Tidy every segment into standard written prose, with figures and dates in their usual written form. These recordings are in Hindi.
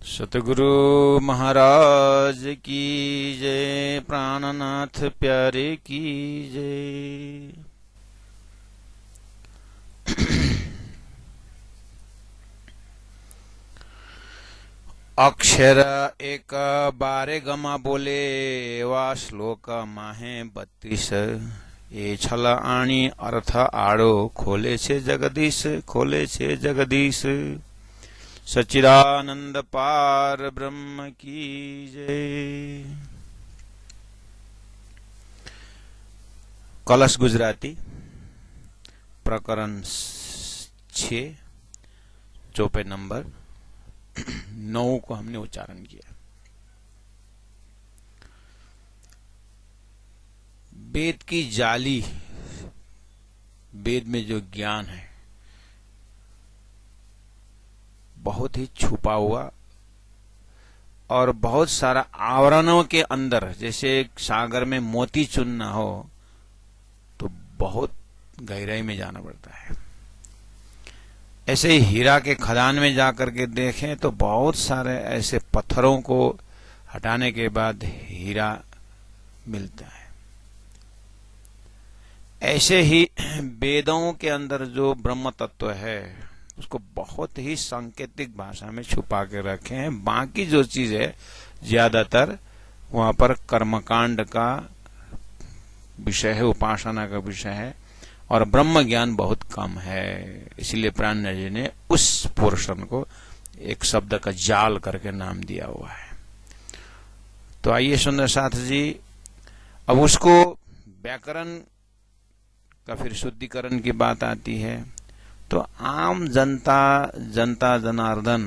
सतगुरु महाराज की जय, प्राणनाथ प्यारे की जय। अक्षर एक बारे गमा बोले वा श्लोक माहे 32 એ છલ આણી અર્થ આડો ખોલે છે જગદીશ, ખોલે છે જગદીશ। સચ્ચિદાનંદ પાર બ્રહ્મ की जय। कलश गुजराती प्रकरण 6 चौपे नंबर 9 को हमने उच्चारण किया। वेद की जाली, वेद में जो ज्ञान है बहुत ही छुपा हुआ और बहुत सारा आवरणों के अंदर, जैसे सागर में मोती चुनना हो तो बहुत गहराई में जाना पड़ता है, ऐसे ही हीरा के खदान में जाकर के देखें तो बहुत सारे ऐसे पत्थरों को हटाने के बाद हीरा मिलता है। ऐसे ही वेदों के अंदर जो ब्रह्म तत्व है उसको बहुत ही सांकेतिक भाषा में छुपा के रखे हैं। बाकी जो चीज है ज्यादातर वहां पर कर्मकांड का विषय है, उपासना का विषय है और ब्रह्म ज्ञान बहुत कम है। इसलिए प्राणनाथ जी ने उस पोर्शन को एक शब्द का जाल करके नाम दिया हुआ है। तो आइए सुंदर साथ जी, अब उसको व्याकरण का फिर शुद्धिकरण की बात आती है। तो आम जनता जनार्दन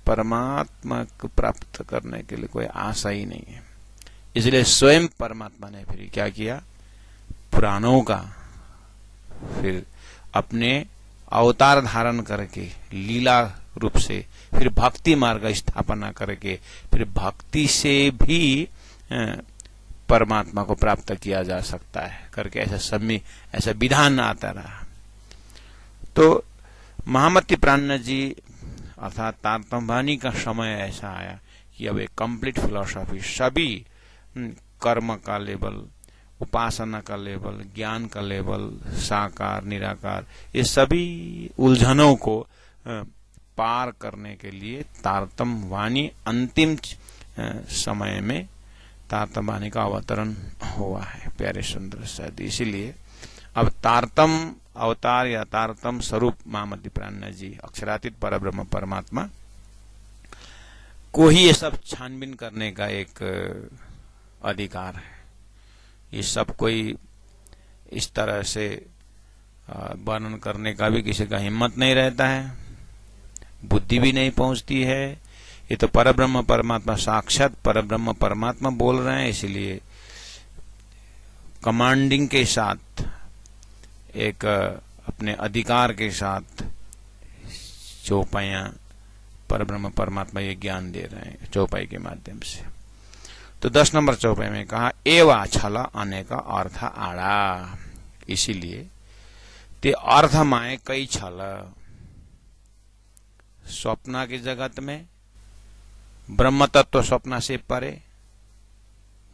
परमात्मा को प्राप्त करने के लिए कोई आशा ही नहीं है। इसलिए स्वयं परमात्मा ने फिर क्या किया, पुराणों का फिर अपने अवतार धारण करके लीला रूप से फिर भक्ति मार्ग स्थापना करके फिर भक्ति से भी परमात्मा को प्राप्त किया जा सकता है करके ऐसा विधान आता रहा। तो महामती प्राणनाथ जी अर्थात तारतम्य का समय ऐसा आया कि अब एक कंप्लीट फिलॉसफी, सभी कर्म का लेवल, उपासना का लेवल, ज्ञान का लेवल, साकार निराकार, ये सभी उलझनों को पार करने के लिए तारतम्य वाणी अंतिम समय में तारतम्य वाणी का अवतरण हुआ है प्यारे सुंदर साथ। इसीलिए अब तारतम्य अवतार या तारतम्य स्वरूप महामती प्राणनाथ जी अक्षरातीत परब्रह्म परमात्मा को ही ये सब छानबीन करने का एक अधिकार है। ये सब कोई इस तरह से वर्णन करने का भी किसी का हिम्मत नहीं रहता है, बुद्धि भी नहीं पहुंचती है। ये तो परब्रह्म परमात्मा, साक्षात परब्रह्म परमात्मा बोल रहे हैं, इसीलिए कमांडिंग के साथ, एक अपने अधिकार के साथ चौपाइयां परब्रह्म परमात्मा ये ज्ञान दे रहे हैं चौपाई के माध्यम से। तो 10 नंबर चौपाई में कहा एवा छल अनेक अर्थ आड़ा। इसीलिए ते अर्थ माए कई छल, स्वप्न के जगत में ब्रह्म तत्व स्वप्न से परे,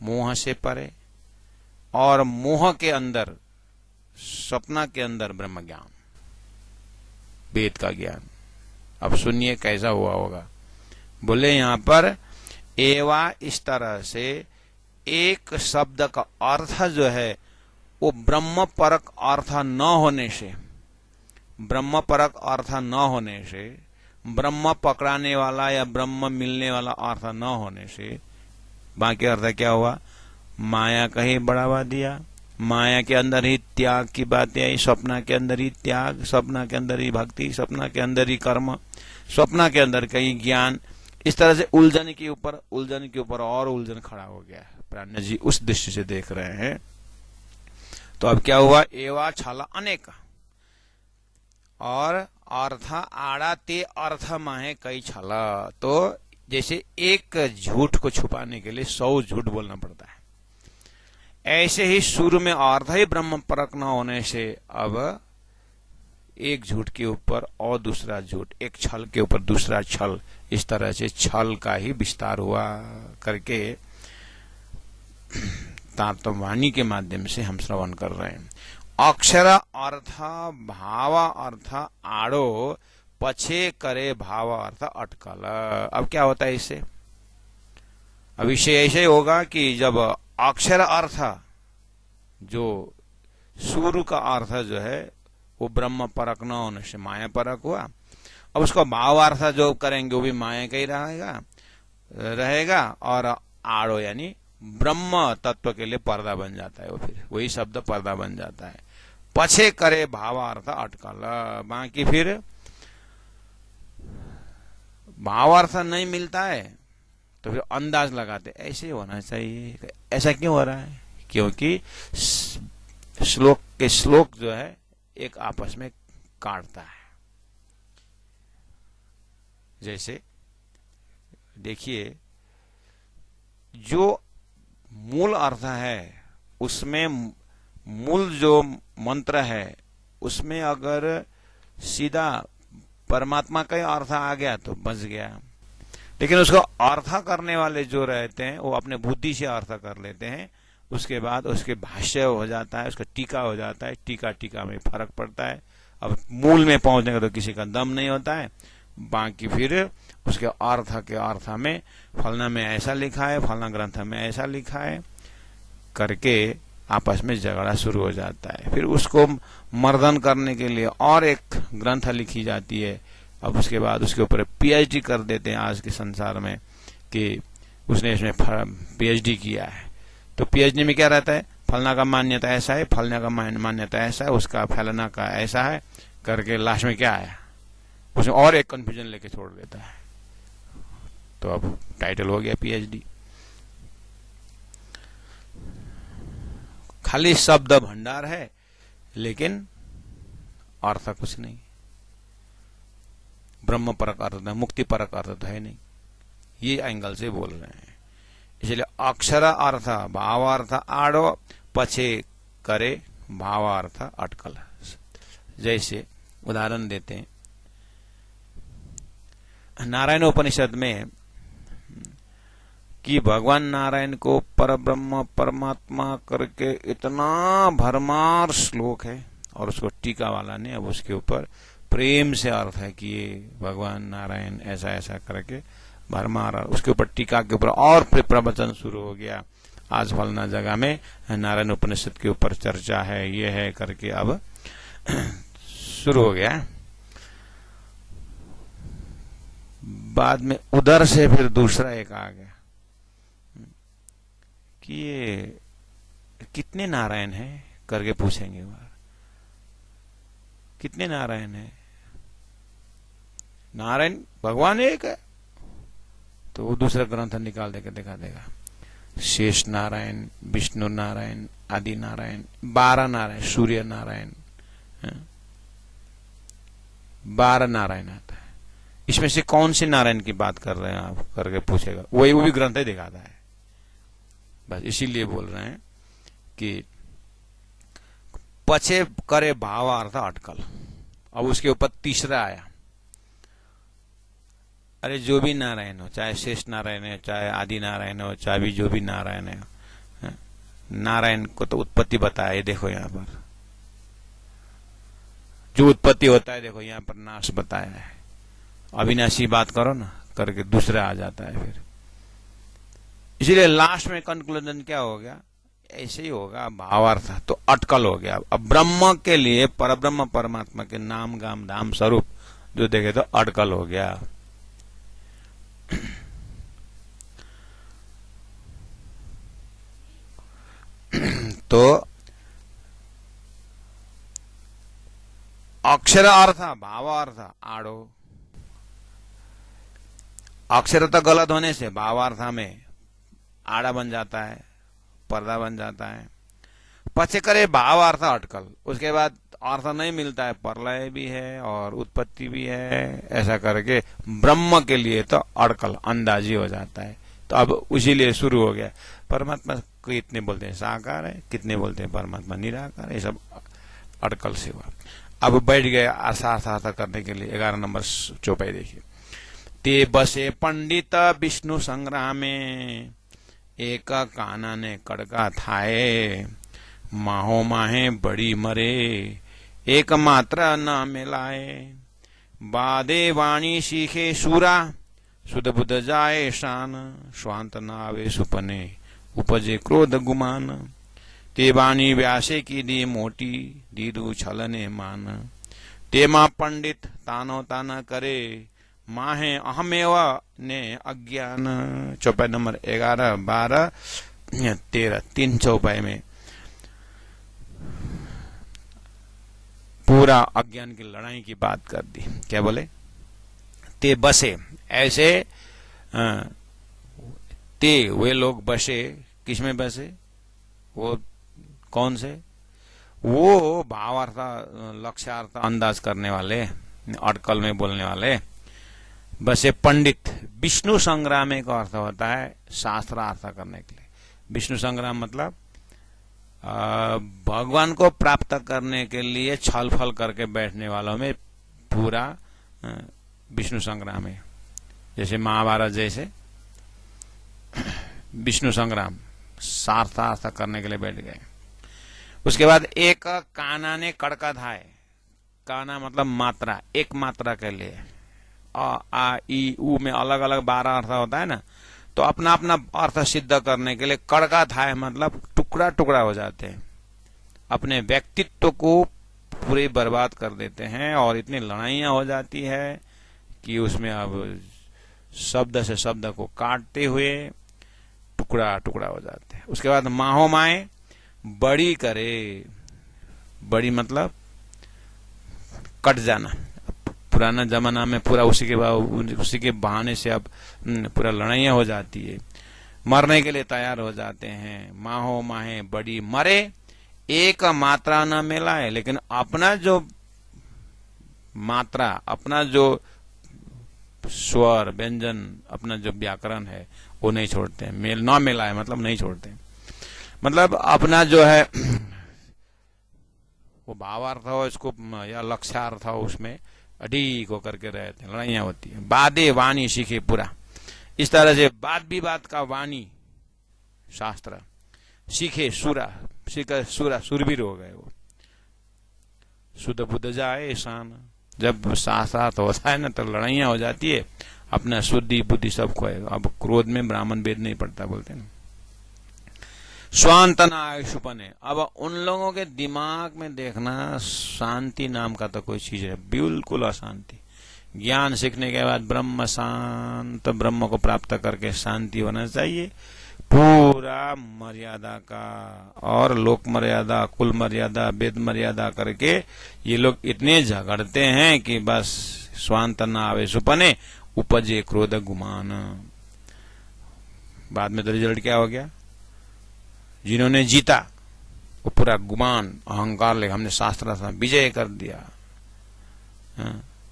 मोह से परे, और मोह के अंदर स्वप्न के अंदर ब्रह्म ज्ञान, वेद का ज्ञान। अब सुनिए कैसा हुआ होगा। बोले यहां पर एवा, इस तरह से एक शब्द का अर्थ जो है वो ब्रह्म परक अर्थ न होने से, ब्रह्म परक अर्थ न होने से, ब्रह्म पकड़ाने वाला या ब्रह्म मिलने वाला अर्थ न होने से बाकी अर्थ क्या हुआ, माया का ही बढ़ावा दिया। माया के अंदर ही त्याग की बातें आई, स्वप्न के अंदर ही त्याग, स्वप्न के अंदर ही भक्ति, स्वप्न के अंदर ही कर्म, स्वप्न के अंदर कहीं ज्ञान। इस तरह से उलझन के ऊपर और उलझन खड़ा हो गया। प्राणनाथ जी उस दृष्टि से देख रहे हैं। तो अब क्या हुआ, एवा छल अनेक और अर्थ आड़ा ते अर्थ माहे कई छल। तो जैसे एक झूठ को छुपाने के लिए 100 झूठ बोलना पड़ता है, ऐसे ही शुरू में अर्थ ही ब्रह्म परक न होने से अब एक झूठ के ऊपर और दूसरा झूठ, एक छल के ऊपर दूसरा छल, इस तरह से छल का ही विस्तार हुआ करके तारतम्यवाणी के माध्यम से हम श्रवण कर रहे हैं। अक्षर अर्थ भाव अर्थ आड़ो पछे करे भाव अर्थ अटकल। अब क्या होता है इससे? अब इससे ऐसे होगा कि जब अक्षर अर्थ जो सूर्य का अर्थ जो है वो ब्रह्म परक न होने से माया परक हुआ। अब उसका भावार्थ जो करेंगे वो भी माया का ही रहेगा और आड़ो यानी ब्रह्म तत्व के लिए पर्दा बन जाता है। वो फिर वही शब्द पर्दा बन जाता है। पछे करे भावार्थ अटकल, बाकी फिर भावार्थ नहीं मिलता है तो फिर अंदाज लगाते ऐसे ही होना चाहिए। ऐसा क्यों हो रहा है? क्योंकि श्लोक के श्लोक जो है एक आपस में काटता है। जैसे देखिए, जो मूल अर्थ है उसमें मूल जो मंत्र है उसमें अगर सीधा परमात्मा का ही अर्थ आ गया तो बच गया। लेकिन उसको अर्थ करने वाले जो रहते हैं वो अपने बुद्धि से अर्थ कर लेते हैं। उसके बाद उसके भाष्य हो जाता है, उसका टीका हो जाता है, टीका में फर्क पड़ता है। अब मूल में पहुंचने का तो किसी का दम नहीं होता है। बाकी फिर उसके अर्थ में फलना में ऐसा लिखा है, फलना ग्रंथ में ऐसा लिखा है करके आपस में झगड़ा शुरू हो जाता है। फिर उसको मर्दन करने के लिए और एक ग्रंथ लिखी जाती है। अब उसके बाद उसके ऊपर पीएचडी कर देते हैं आज के संसार में कि उसने इसमें पीएचडी किया है। तो पीएचडी में क्या रहता है? फलना का मान्यता ऐसा है, फलना का मान्यता ऐसा है, उसका फैलना का ऐसा है करके लास्ट में क्या आया उसमें और एक कंफ्यूजन लेके छोड़ देता है। तो अब टाइटल हो गया पीएचडी। खाली शब्द भंडार है लेकिन अर्थ कुछ नहीं। ब्रह्म परक अर्थ है, मुक्ति परक अर्थ है नहीं। ये एंगल से बोल रहे हैं। इसलिए अक्षर अर्थ भावार्थ आड़ो पछे करे भावार्थ अटकल। जैसे उदाहरण देते हैं, नारायण उपनिषद में कि भगवान नारायण को परब्रह्म परमात्मा करके इतना भरमार श्लोक है और उसको टीका वाला ने अब उसके ऊपर प्रेम से अर्थ है कि ये भगवान नारायण ऐसा ऐसा करके भरमार, उसके ऊपर टीका के ऊपर और प्रवचन शुरू हो गया। आज फलना जगह में नारायण उपनिषद के ऊपर चर्चा है, ये है करके अब शुरू हो गया। बाद में उधर से फिर दूसरा एक आ गया कि ये कितने नारायण हैं करके पूछेंगे बार, कितने नारायण हैं? नारायण भगवान एक है तो वो दूसरा ग्रंथ निकाल देकर दिखा देगा। शेष नारायण, विष्णु नारायण, आदि नारायण, 12 नारायण, सूर्य नारायण, 12 नारायण आता है। इसमें से कौन से नारायण की बात कर रहे हैं आप करके पूछेगा। वही वो भी ग्रंथ ही दिखाता है। बस इसीलिए बोल रहे हैं कि पछे करे भावार्थ अटकल। अब उसके ऊपर तीसरा आया, अरे जो भी नारायण हो, चाहे शेष नारायण है, चाहे आदि नारायण हो, चाहे भी जो भी नारायण है, नारायण को तो उत्पत्ति बताया है। देखो यहाँ पर जो उत्पत्ति होता है, देखो यहाँ पर नाश बताया है। अविनाशी बात करो ना करके दूसरा आ जाता है फिर। इसीलिए लास्ट में कंक्लूजन क्या हो गया? ऐसे ही होगा भावार्थ, तो अटकल हो गया। अब ब्रह्म के लिए परब्रह्म परमात्मा के नाम गाम धाम स्वरूप जो देखे तो अटकल हो गया। तो अक्षर अर्थ भावार्थ आड़ो, अक्षरता गलत होने से भावार्थ में आड़ा बन जाता है, पर्दा बन जाता है। पछे करे भावार्थ अटकल, उसके बाद अर्थ नहीं मिलता है, प्रलय भी है और उत्पत्ति भी है, ऐसा करके ब्रह्म के लिए तो अटकल अंदाजी हो जाता है। तो अब इसीलिए शुरू हो गया। परमात्मा को कितने बोलते हैं साकार है, कितने बोलते हैं परमात्मा निराकार है, ये सब अटकल से हुआ। अब बैठ गए अर्थ करने के लिए। 11 नंबर चौपाई देखिए। ते बसे पंडित विष्णु संग्रामे, एक कानने कड़का थाए, माहो माहे बड़ी मरे, एक मात्रा न मिलाए। बादे वाणी सीखे सूरा, सुध बुध जाए शान, स्वांत नावे सुपने, उपजे क्रोध गुमान। ते वाणी व्यासे की दी मोटी, दीदू छलने मान। ते माँ पंडित तानो ताना करे, माहे अहमेव ने अज्ञान। चौपाई नंबर 11, 12, 13, 3 चौपाई में पूरा अज्ञान की लड़ाई की बात कर दी। क्या बोले? ते बसे, ऐसे ते वे लोग बसे, किसमें बसे? वो कौन से? वो भावार्थ लक्ष्यार्थ अंदाज करने वाले, अटकल में बोलने वाले। बसे पंडित, विष्णु संग्राम का अर्थ होता है शास्त्रार्थ करने के लिए। विष्णु संग्राम मतलब भगवान को प्राप्त करने के लिए छल फल करके बैठने वालों में पूरा विष्णु संग्राम है। जैसे महाभारत जैसे विष्णु संग्राम शास्त्रार्थ करने के लिए बैठ गए। उसके बाद एक काना ने कड़का धाए। काना मतलब मात्रा, एक मात्रा के लिए आ ई उ में अलग अलग 12 अर्थ होता है ना, तो अपना अपना अर्थ सिद्ध करने के लिए कड़का थाए मतलब टुकड़ा टुकड़ा हो जाते हैं, अपने व्यक्तित्व को पूरे बर्बाद कर देते हैं और इतनी लड़ाइयां हो जाती है कि उसमें अब शब्द से शब्द को काटते हुए टुकड़ा टुकड़ा हो जाते हैं। उसके बाद माहो माए बड़ी करे, बड़ी मतलब कट जाना। पुराना जमाना में पूरा उसी के बहाने से अब पूरा लड़ाइयां हो जाती है, मरने के लिए तैयार हो जाते हैं। माहो माहे बड़ी मरे, एक मात्रा न मिलाए। लेकिन अपना जो मात्रा, अपना जो स्वर व्यंजन, अपना जो व्याकरण है वो नहीं छोड़ते हैं। मेल न मिलाए मतलब नहीं छोड़ते, मतलब अपना जो है वो भावार्थ हो इसको या लक्ष्यार्थ हो, उसमें अडीक होकर के रहते हैं, लड़ाइयां होती है। बादे वाणी सीखे पूरा, इस तरह से बात विवाद का वाणी शास्त्र सीखे सूरा, सीखे सूरा सूरवीर हो गए वो। सुध बुध जाए शान, जब शास्त्रार्थ होता है ना तो लड़ाइयां हो जाती है, अपना शुद्धि बुद्धि सब खोएगा। अब क्रोध में ब्राह्मण वेद नहीं पड़ता बोलते ना। स्वांत नायुषपने, अब उन लोगों के दिमाग में देखना शांति नाम का तो कोई चीज है, बिल्कुल अशांति। ज्ञान सीखने के बाद ब्रह्म शांत, ब्रह्म को प्राप्त करके शांति होना चाहिए। पूरा मर्यादा का और लोक मर्यादा, कुल मर्यादा, वेद मर्यादा करके ये लोग इतने झगड़ते हैं कि बस स्वांत न आवे सुपने, उपजे क्रोध गुमान। बाद में तो रिजल्ट क्या हो गया? जिन्होंने जीता वो पूरा गुमान, अहंकार ले हमने शास्त्र से विजय कर दिया,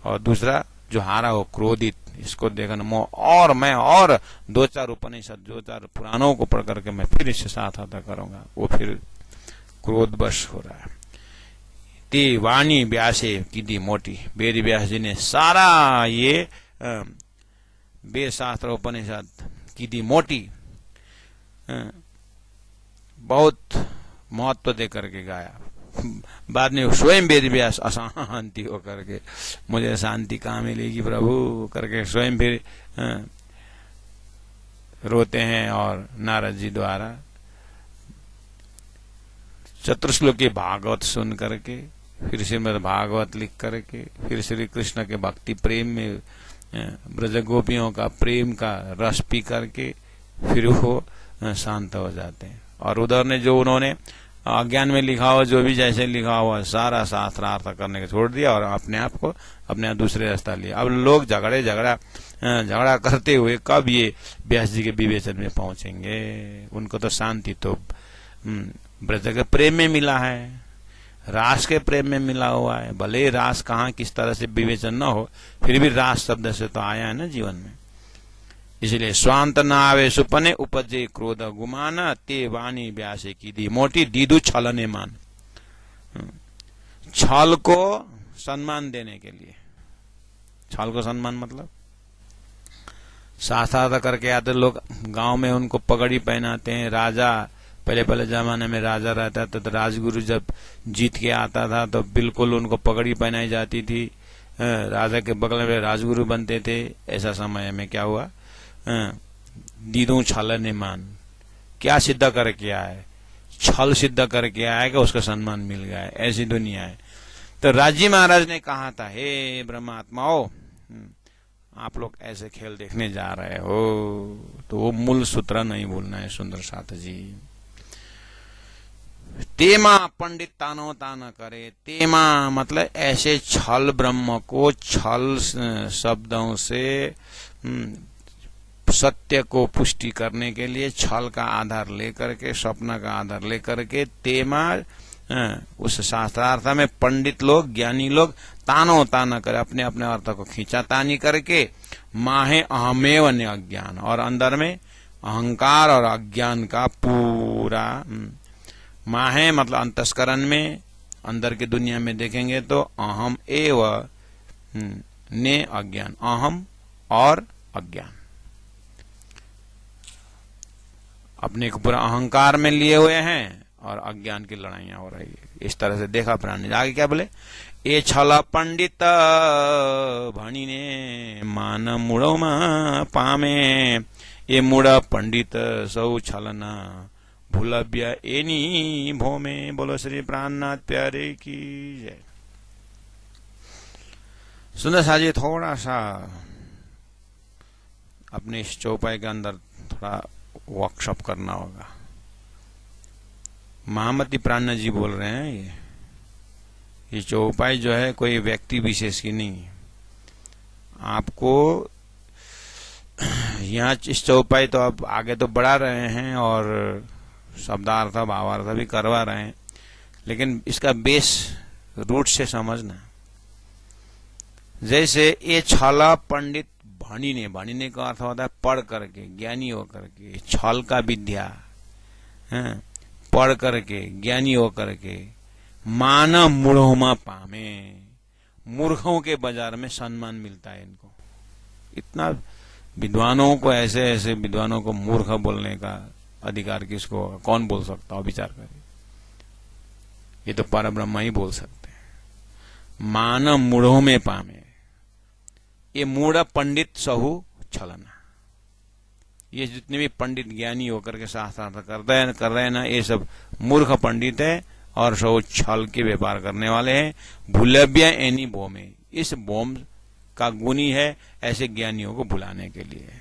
और दूसरा जो हारा हो क्रोधित, इसको देखना मोह, और मैं और 2-4 उपनिषद, 2-4 पुराणों को पढ़ करके मैं फिर इससे साथ आता करूंगा, वो फिर क्रोधवश हो रहा है। ती वाणी व्यासे की दी मोटी, वेद व्यास जी ने सारा ये वेद शास्त्र उपनिषद की दी मोटी, बहुत महत्व दे करके गाया। बाद में स्वयं वेद व्यास अशांति हो करके, मुझे शांति कहाँ मिलेगी प्रभु करके स्वयं फिर रोते हैं। और नारद जी द्वारा चतुर्श्लोकी भागवत सुन करके, फिर श्रीमद् भागवत लिख करके, फिर श्री कृष्ण के भक्ति प्रेम में ब्रज गोपियों का प्रेम का रस पी करके फिर वो शांत हो जाते हैं। और उधर ने जो उन्होंने अज्ञान में लिखा हुआ, जो भी जैसे लिखा हुआ सारा शास्त्रार्थ करने के छोड़ दिया और अपने आप को अपने दूसरे रास्ता लिया। अब लोग झगड़ा करते हुए कब ये व्यास जी के विवेचन में पहुंचेंगे? उनको तो शांति तो ब्रज के प्रेम में मिला है, रास के प्रेम में मिला हुआ है। भले रास कहाँ किस तरह से विवेचन न हो, फिर भी रास शब्द से तो आया है ना जीवन में। इसलिए स्वांत न आवे सुपने, उपजे क्रोध गुमान, ते वाणी व्यासे की दी मोटी, दीदू छलने मान। छल को सम्मान देने के लिए। छल को सम्मान मतलब शास्त्रार्थ करके आते लोग गांव में, उनको पगड़ी पहनाते हैं। राजा, पहले जमाने में राजा रहता था तो राजगुरु जब जीत के आता था तो बिल्कुल उनको पगड़ी पहनाई जाती थी। राजा के बगल में राजगुरु बनते थे। ऐसा समय में क्या हुआ, दीदू छल ने मान, क्या सिद्ध करके आए, छल सिद्ध करके आए कि उसका सम्मान मिल गया है। ऐसी दुनिया है। तो राजी महाराज ने कहा था, हे ब्रह्मात्माओं, आप लोग ऐसे खेल देखने जा रहे हो तो वो मूल सूत्र नहीं भूलना है सुंदर साथ जी। तेमा पंडित तानो ताना करे। तेमा मतलब ऐसे छल ब्रह्म को छल शब्दों से सत्य को पुष्टि करने के लिए छल का आधार लेकर के, स्वप्न का आधार लेकर के, तेमा उस शास्त्रार्थ में पंडित लोग, ज्ञानी लोग तानो ताना करे, अपने अपने अर्थ को खींचा तानी करके, माहे अहमेव अज्ञान, और अंदर में अहंकार और अज्ञान का पूरा माहे मतलब अंतस्करण में, अंदर की दुनिया में देखेंगे तो अहम एव ने अज्ञान, अहम और अज्ञान, अपने को पूरा अहंकार में लिए हुए हैं और अज्ञान की लड़ाइयां हो रही है। इस तरह से देखा प्राणी। आगे क्या बोले, ए छल पंडित भणिने मान मुड़ो पामे, ए मुड़ पंडित सौ छलना भूलभ्य एनी भोमे। बोलो श्री प्राणनाथ प्यारे की जय। सुंदर साजी, थोड़ा सा अपने इस चौपाई के अंदर थोड़ा वर्कशॉप करना होगा। महामती प्राण जी बोल रहे हैं ये चौपाई जो है कोई व्यक्ति विशेष की नहीं है। आपको यहाँ इस चौपाई तो आप आगे तो बढ़ा रहे हैं और शब्दार्थ भावार्थ भी करवा रहे हैं, लेकिन इसका बेस रूट से समझना। जैसे ये छला पंडित भणिने, भणिने का अर्थ होता है पढ़ करके, ज्ञानी होकर के, छल का विद्या पढ़ करके, ज्ञानी होकर के, मान मूढ़ों पामे, मूर्खों के बाजार में सम्मान मिलता है इनको। इतना विद्वानों को, ऐसे ऐसे विद्वानों को मूर्ख बोलने का अधिकार किसको होगा? कौन बोल सकता हो? विचार करिए। ये तो परब्रह्म ही बोल सकते हैं। मान मूढ़ों में पामे, ये मूढ़ पंडित सहु छलना। ये जितने भी पंडित ज्ञानी होकर के शास्त्रार्थ कर रहे हैं ना, ये सब मूर्ख पंडित है और सब छल के व्यापार करने वाले हैं। भूलभ्य एनी भोमे, इस भोम का गुणी है ऐसे ज्ञानियों को भुलाने के लिए।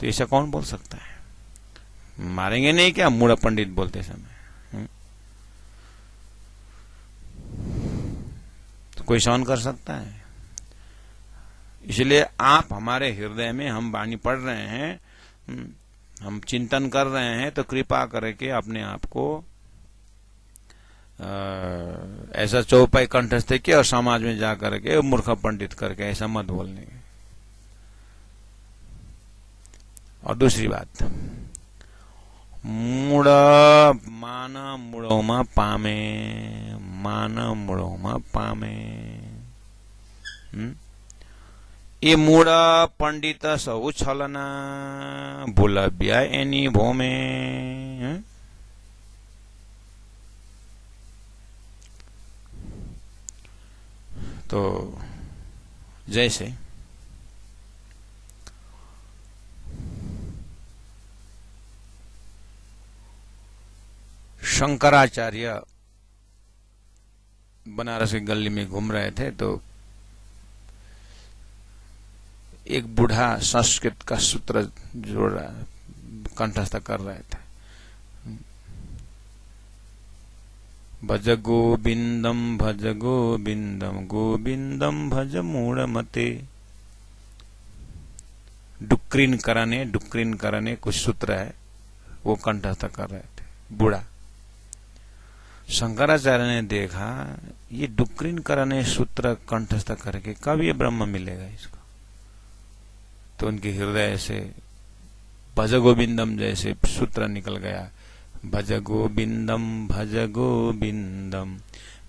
तो ऐसा कौन बोल सकता है? मारेंगे नहीं क्या मूढ़ पंडित बोलते समय? तो कोई सहन कर सकता है? इसलिए आप हमारे हृदय में, हम वाणी पढ़ रहे हैं, हम चिंतन कर रहे हैं, तो कृपा करके अपने आप को ऐसा चौपाई कंठस्थ किया और समाज में जा करके मूर्ख पंडित करके ऐसा मत बोलने। और दूसरी बात, मूढ़ मान मूढ़ों पामे, मान मूढ़ों पामे। ये मूढ़ पंडित सौ छलना भूलभ्य एनी भोमे। तो जैसे शंकराचार्य बनारस की गली में घूम रहे थे तो एक बूढ़ा संस्कृत का सूत्र जोड़ रहा, कंठस्थ कर रहे थे। भज गोविंदम भज गोविंदम, गोविंदम भज मूढ़मते। डुक्रीन करने कुछ सूत्र है, वो कंठस्थ कर रहे थे बूढ़ा। शंकराचार्य ने देखा ये डुक्रीन करने सूत्र कंठस्थ करके कब ये ब्रह्म मिलेगा इसको? तो उनके हृदय से भज गोविंदम जैसे सूत्र निकल गया। भज गोविंदम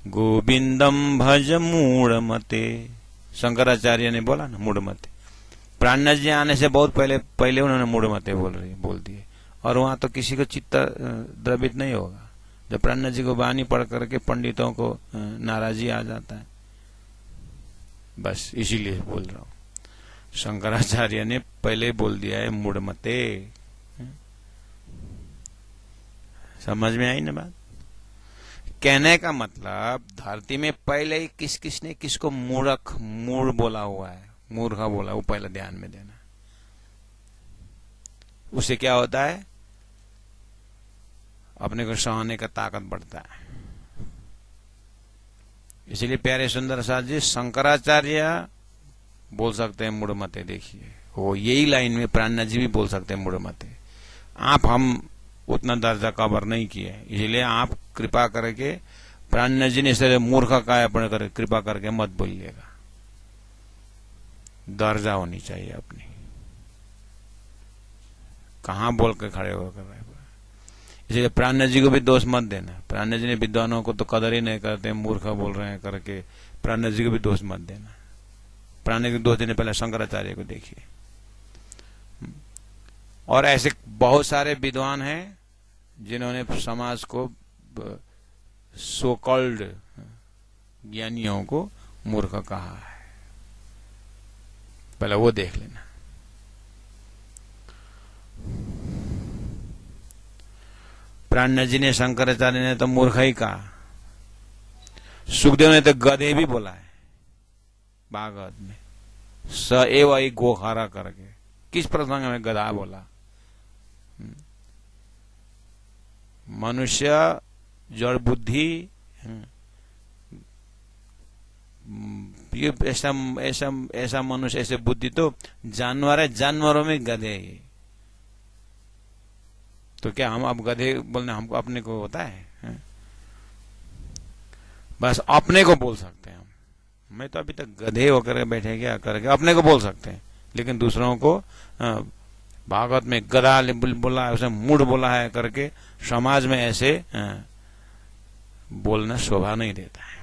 गोविंदम भज मूढ़मते। शंकराचार्य ने बोला ना मूढ़मते। प्राणनाथ जी आने से बहुत पहले उन्होंने मूढ़मते बोल दिए, और वहां तो किसी को चित्त द्रवित नहीं होगा। जब प्राणनाथ जी को वाणी पढ़ करके पंडितों को नाराजी आ जाता है, बस इसीलिए बोल रहा हूं। शंकराचार्य ने पहले बोल दिया है मूढ़मते। समझ में आई ना बात? कहने का मतलब धरती में पहले ही किसने किसको मूढ़ बोला हुआ है, मूर्खा बोला, वो पहले ध्यान में देना। उससे क्या होता है? अपने को सहने का ताकत बढ़ता है। इसलिए प्यारे सुंदर साथ जी, शंकराचार्य बोल सकते हैं मूढ़मते। देखिए वो यही लाइन में प्राणनाथ जी भी बोल सकते हैं मूढ़मते। हम उतना दर्जा कवर नहीं किए, इसलिए आप कृपा करके प्राणनाथ जी ने इसे मूर्खा काया कृपा करके मत बोलिएगा। दर्जा होनी चाहिए अपनी। कहां बोल के खड़े होकर रहे। इसलिए प्राणनाथ जी को भी दोष मत देना। प्राणनाथ जी ने विद्वानों को तो कदर ही नहीं करते, मूर्खा बोल रहे हैं करके प्राणनाथ जी को भी दोष मत देना। प्राणनाथ को दोष देने पहले शंकराचार्य को देखिए। और ऐसे बहुत सारे विद्वान हैं जिन्होंने समाज को, सो कॉल्ड ज्ञानियों को मूर्ख कहा है। पहले वो देख लेना। प्राणनाथ जी ने, शंकराचार्य ने तो मूर्ख ही कहा। सुखदेव ने तो गधे भी बोला है भागवत में, स एव आई गोखारा करके। किस प्रसंग में गधा बोला? मनुष्य जड़ बुद्धि, ये ऐसा मनुष्य, ऐसे बुद्धि तो जानवर है, जानवरों में गधे है। तो क्या हम अब गधे बोलने हमको अपने को होता है? बस अपने को बोल सकते हैं हम। मैं तो अभी तक गधे होकर बैठे क्या करके अपने को बोल सकते हैं, लेकिन दूसरों को भागवत में गधा बोला है, उसने मूढ़ बोला है करके समाज में ऐसे बोलना शोभा नहीं देता है।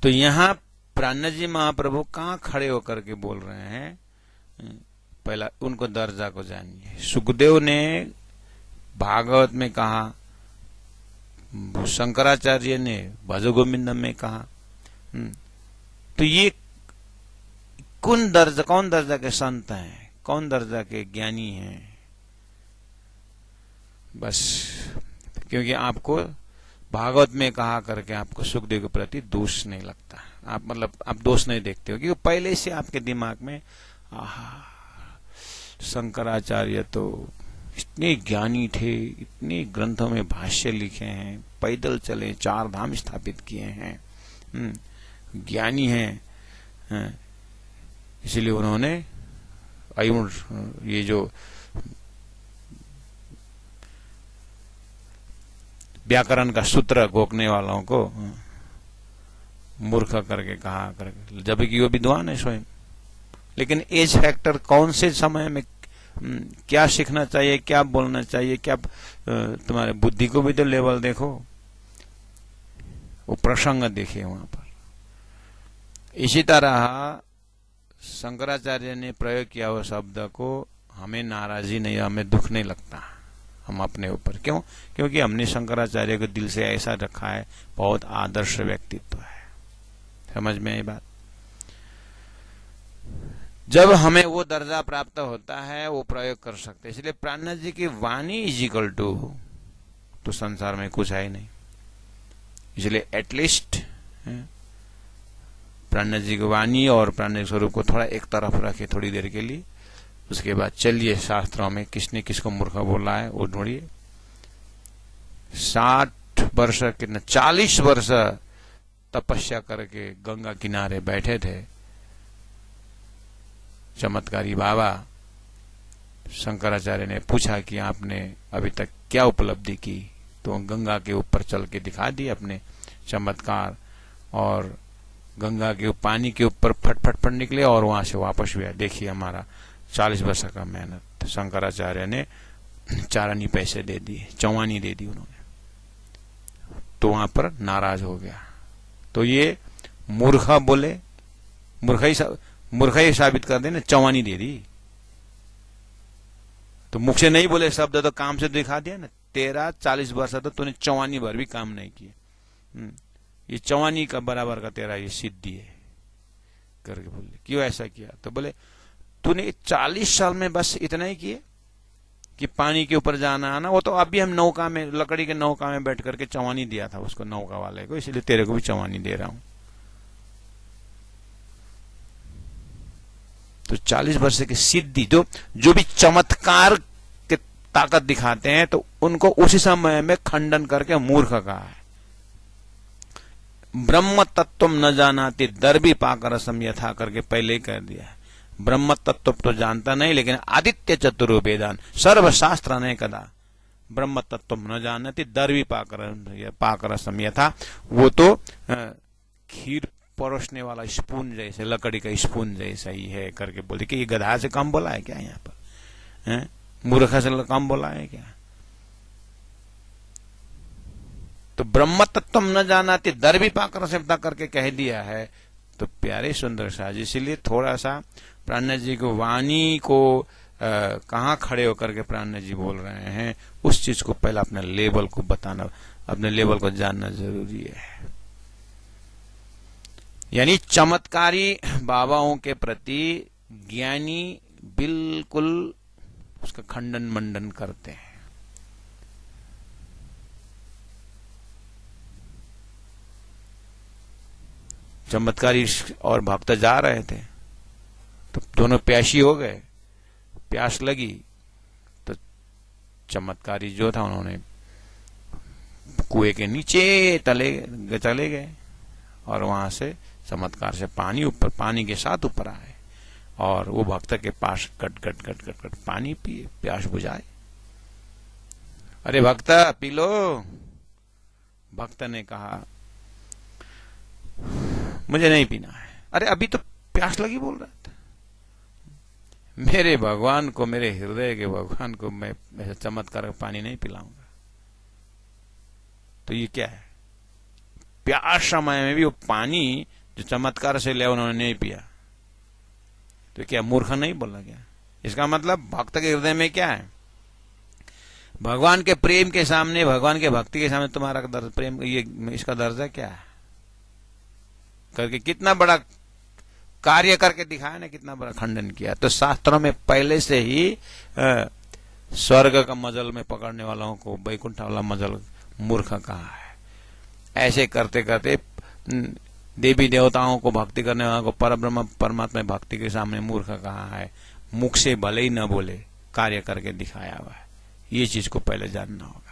तो यहां प्राणनाथ जी महाप्रभु कहां खड़े होकर के बोल रहे हैं? पहला उनको दर्जा को जानिए। सुखदेव ने भागवत में कहा, शंकराचार्य ने भज गोविंदम में कहा। तो ये कौन दर्जा के संत हैं, कौन दर्जा के ज्ञानी हैं? बस क्योंकि आपको भागवत में कहा करके आपको सुखदेव के प्रति दोष नहीं लगता, आप दोष नहीं देखते हो, क्योंकि पहले से आपके दिमाग में शंकराचार्य तो इतने ज्ञानी थे, इतने ग्रंथों में भाष्य लिखे हैं, पैदल चले, 4 धाम स्थापित किए हैं, ज्ञानी हैं। इसलिए उन्होंने ये जो व्याकरण का सूत्र घोकने वालों को मूर्ख करके कहा करके, जबकि वो विद्वान है स्वयं। लेकिन एज फैक्टर, कौन से समय में क्या सीखना चाहिए, क्या बोलना चाहिए, क्या तुम्हारे बुद्धि को भी तो लेवल देखो, वो प्रसंग देखिए वहां पर। इसी तरह शंकराचार्य ने प्रयोग किया हुआ शब्द को हमें नाराजी नहीं, हमें दुख नहीं लगता हम अपने ऊपर। क्यों? क्योंकि हमने शंकराचार्य को दिल से ऐसा रखा है, बहुत आदर्श व्यक्तित्व है। समझ में आई बात? जब हमें वो दर्जा प्राप्त होता है वो प्रयोग कर सकते हैं। इसलिए प्राणनाथ जी की वाणी इज इक्वल टू, तो संसार में कुछ है ही नहीं। इसलिए एटलीस्ट प्राणनाथ जी की वाणी और प्राणनाथ स्वरूप को थोड़ा एक तरफ रखे थोड़ी देर के लिए, उसके बाद चलिए शास्त्रों में किसने किसको मूर्ख बोला है वो ढूंढिए। 60 वर्ष कितना 40 वर्ष तपस्या करके गंगा किनारे बैठे थे चमत्कारी बाबा। शंकराचार्य ने पूछा कि आपने अभी तक क्या उपलब्धि की, तो गंगा के ऊपर चल के दिखा दी अपने चमत्कार, और गंगा के पानी के ऊपर फट फट फट निकले और वहां से वापस भी आए। देखिए हमारा 40 वर्ष का मेहनत शंकराचार्य ने 4 आने पैसे दे दिए, 4 आने दे दी उन्होंने, तो वहां पर नाराज हो गया। तो ये मूर्खा बोले, मूर्खा ही साबित कर दे ना, 4 आने दे दी। तो मुख से नहीं बोले शब्द, तो काम से दिखा दिया ना। तेरा 40 वर्ष तो तूने 4 आने भर भी काम नहीं किए, ये 4 आने का बराबर का तेरा ये सिद्धि है करके बोले। क्यों ऐसा किया? तो बोले तूने 40 साल में बस इतना ही किए कि पानी के ऊपर जाना आना। वो तो अभी हम नौका में, लकड़ी के नौका में बैठ करके 4 आने दिया था उसको, नौका वाले को, इसलिए तेरे को भी 4 आने दे रहा हूं। तो 40 वर्ष की सिद्धि, तो जो भी चमत्कार के ताकत दिखाते हैं, तो उनको उसी समय में खंडन करके मूर्ख कहा है। ब्रह्म तत्व न जानाति दर्भी पाकर रसम यथा करके पहले ही कह दिया है। ब्रह्म तत्व तो जानता नहीं, लेकिन आदित्य चतुर्वेदान सर्वशास्त्र ने कदा ब्रह्म तत्व न जानती दर्भी पाकर रसम यथा। वो तो खीर परोसने वाला स्पून जैसे, लकड़ी का स्पून जैसा ही है करके बोलते कि ये गधा से कम बोला है क्या यहाँ पर, मूर्ख से कम बोला है क्या? तो ब्रह्म तत्व न जानाती दर्भी पाकर रसमता करके कह दिया है। तो प्यारे सुंदर शाह जी, इसीलिए थोड़ा सा प्राण जी को वाणी को कहाँ खड़े होकर के प्राण जी बोल रहे हैं, उस चीज को पहले अपने लेवल को बताना, अपने लेवल को जानना जरूरी है। यानी चमत्कारी बाबाओं के प्रति ज्ञानी बिल्कुल उसका खंडन मंडन करते हैं। चमत्कारी और भक्त जा रहे थे, तो दोनों प्यासी हो गए, प्यास लगी, तो चमत्कारी जो था उन्होंने कुएं के नीचे चले गए और वहां से चमत्कार से पानी के साथ ऊपर आए और वो भक्त के पास गट गट गट गट गट पानी पिए, प्यास बुझाए। अरे भक्त पी लो। भक्त ने कहा मुझे नहीं पीना है। अरे अभी तो प्यास लगी बोल रहा था। मेरे भगवान को, मेरे हृदय के भगवान को मैं ऐसा चमत्कार का पानी नहीं पिलाऊंगा। तो ये क्या है? प्यास समय में भी वो पानी जो चमत्कार से लिया उन्होंने नहीं पिया, तो क्या मूर्ख नहीं बोला क्या? इसका मतलब भक्त के हृदय में क्या है? भगवान के प्रेम के सामने, भगवान के भक्ति के सामने तुम्हारा प्रेम, ये इसका दर्जा क्या है करके कितना बड़ा कार्य करके दिखाया ना, कितना बड़ा खंडन किया। तो शास्त्रों में पहले से ही स्वर्ग का मजल में पकड़ने वालों को वैकुंठ वाला मजल मूर्ख कहा है। ऐसे करते करते देवी देवताओं को भक्ति करने वालों को परब्रह्म परमात्मा भक्ति के सामने मूर्ख कहा है। मुख से भले ही न बोले, कार्य करके दिखाया हुआ है। ये चीज को पहले जानना होगा।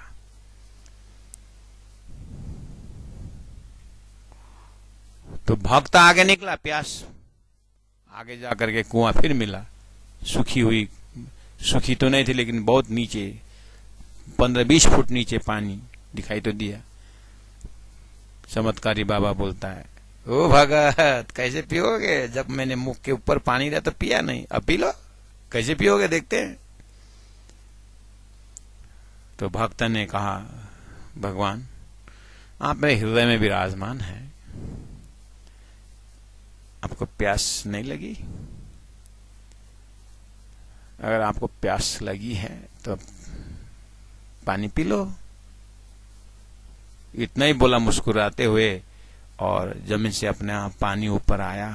तो भक्त आगे निकला, प्यास आगे जाकर के कुआं फिर मिला, सूखी तो नहीं थी लेकिन बहुत नीचे 15-20 फुट नीचे पानी दिखाई तो दिया। चमत्कारी बाबा बोलता है, ओ भगत कैसे पियोगे? जब मैंने मुख के ऊपर पानी दिया तो पिया नहीं, अब पी लो, कैसे पियोगे देखते हैं। तो भक्त ने कहा, भगवान आप मेरे हृदय में विराजमान है, आपको प्यास नहीं लगी? अगर आपको प्यास लगी है तो पानी पी लो। इतना ही बोला मुस्कुराते हुए, और जमीन से अपने आप पानी ऊपर आया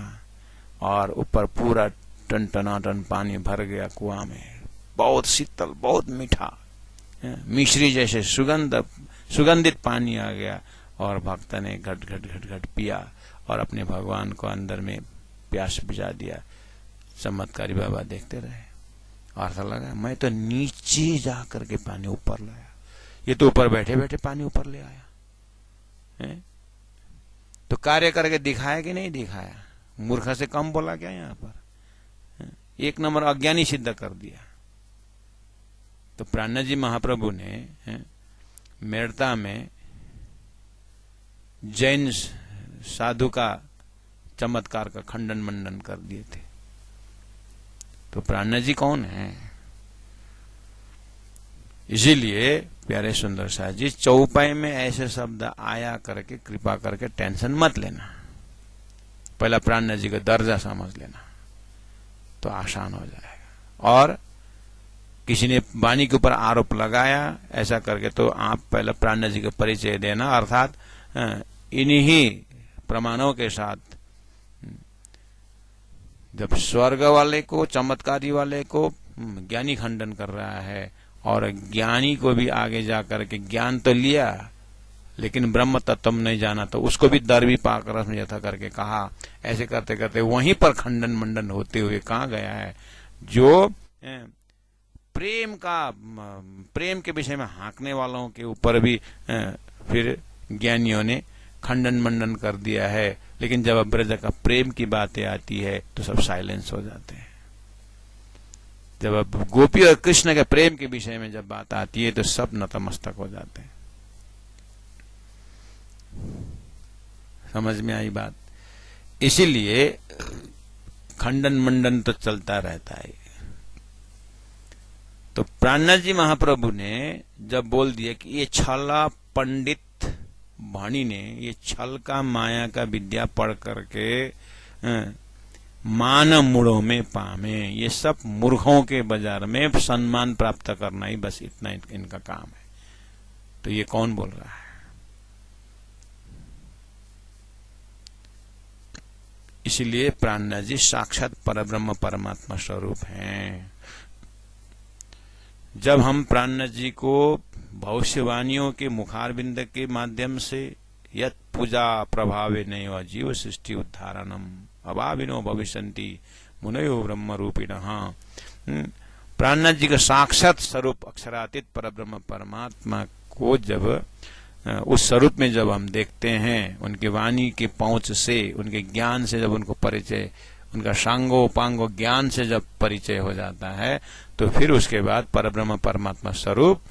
और ऊपर पूरा टन पानी भर गया कुआं में। बहुत शीतल, बहुत मीठा, मिश्री जैसे सुगंधित पानी आ गया और भक्त ने घट घट घट घट पिया और अपने भगवान को अंदर में प्यास बुझा दिया। चमत्कारी बाबा देखते रहे और ऐसा लगा मैं तो नीचे जा करके पानी ऊपर लाया, ये तो ऊपर बैठे बैठे पानी ऊपर ले आया है? तो कार्य करके दिखाया कि नहीं दिखाया? मूर्ख से कम बोला क्या यहाँ पर? एक नंबर अज्ञानी सिद्ध कर दिया। तो प्राण जी महाप्रभु ने मेड़ता में जैन साधु का चमत्कार का खंडन मंडन कर दिए थे। तो प्राण जी कौन है? इसीलिए प्यारे सुंदर साहब जी, चौपाई में ऐसे शब्द आया करके कृपा करके टेंशन मत लेना, पहला प्राण जी का दर्जा समझ लेना तो आसान हो जाएगा। और किसी ने वाणी के ऊपर आरोप लगाया ऐसा करके तो आप पहले प्राण जी का परिचय देना, अर्थात इन्हीं प्रमाणों के साथ जब स्वर्ग वाले को, चमत्कारी वाले को ज्ञानी खंडन कर रहा है और ज्ञानी को भी आगे जाकर के ज्ञान तो लिया लेकिन ब्रह्म तत्व नहीं जाना, तो उसको भी दरवी पाक रस्म यथा करके कहा। ऐसे करते करते वहीं पर खंडन मंडन होते हुए कहाँ गया है। जो प्रेम के विषय में हाँकने वालों के ऊपर भी फिर ज्ञानियों ने खंडन मंडन कर दिया है, लेकिन जब ब्रज का प्रेम की बातें आती है तो सब साइलेंस हो जाते हैं। जब अब गोपी और कृष्ण के प्रेम के विषय में जब बात आती है तो सब नतमस्तक हो जाते हैं। समझ में आई बात। इसीलिए खंडन मंडन तो चलता रहता है। तो प्राणनाथ जी महाप्रभु ने जब बोल दिया कि ये छला पंडित वाणी ने ये छल का माया का विद्या पढ़ करके मान मूढ़ों में पामे, ये सब मूर्खों के बाजार में सम्मान प्राप्त करना ही बस इतना इनका काम है। तो ये कौन बोल रहा है? इसलिए प्राणनाथ जी साक्षात परब्रह्म परमात्मा स्वरूप हैं। जब हम प्राणनाथ जी को भविष्यवाणियों के मुखारविंद के माध्यम से यत पूजा प्रभावे नैव जीव सृष्टि उद्धारणम अभाविनो भविष्यन्ति मुनयो ब्रह्म रूपिणः, प्राणनाथ जी का साक्षात स्वरूप अक्षरातीत परब्रह्म परमात्मा को जब उस स्वरूप में जब हम देखते हैं, उनके वाणी के पहुंच से, उनके ज्ञान से जब उनको परिचय, उनका सांगो पांगो ज्ञान से जब परिचय हो जाता है तो फिर उसके बाद परब्रह्म परमात्मा स्वरूप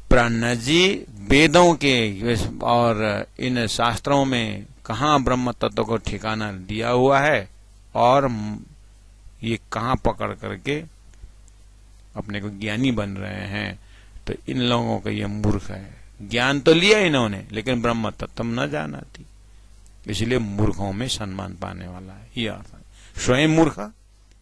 प्राणनाथ जी वेदों के और इन शास्त्रों में कहाँ ब्रह्म तत्व को ठिकाना दिया हुआ है और ये कहाँ पकड़ करके अपने को ज्ञानी बन रहे हैं। तो इन लोगों का ये मूर्ख है। ज्ञान तो लिया इन्होंने लेकिन ब्रह्म तत्व न जाना थी, इसलिए मूर्खों में सम्मान पाने वाला है। ये अर्थ है। स्वयं मूर्ख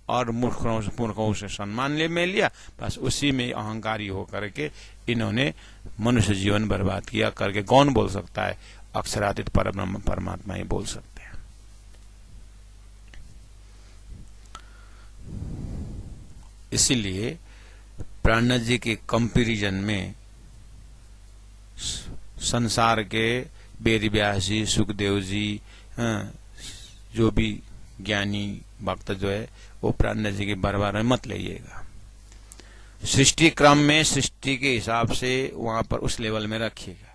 और मूर्खों से सम्मान में लिया, बस उसी में अहंकारी होकर के इन्होंने मनुष्य जीवन बर्बाद किया करके कौन बोल सकता है? अक्षरातीत परब्रह्म परमात्मा ही बोल सकते हैं। इसीलिए प्राणनाथ जी के कंपैरिजन में संसार के वेद व्यास जी, सुखदेव जी, जो भी ज्ञानी भक्त जो है वो प्राणनाथ जी के बराबर में मत लाइएगा। सृष्टि क्रम में सृष्टि के हिसाब से वहां पर उस लेवल में रखिएगा,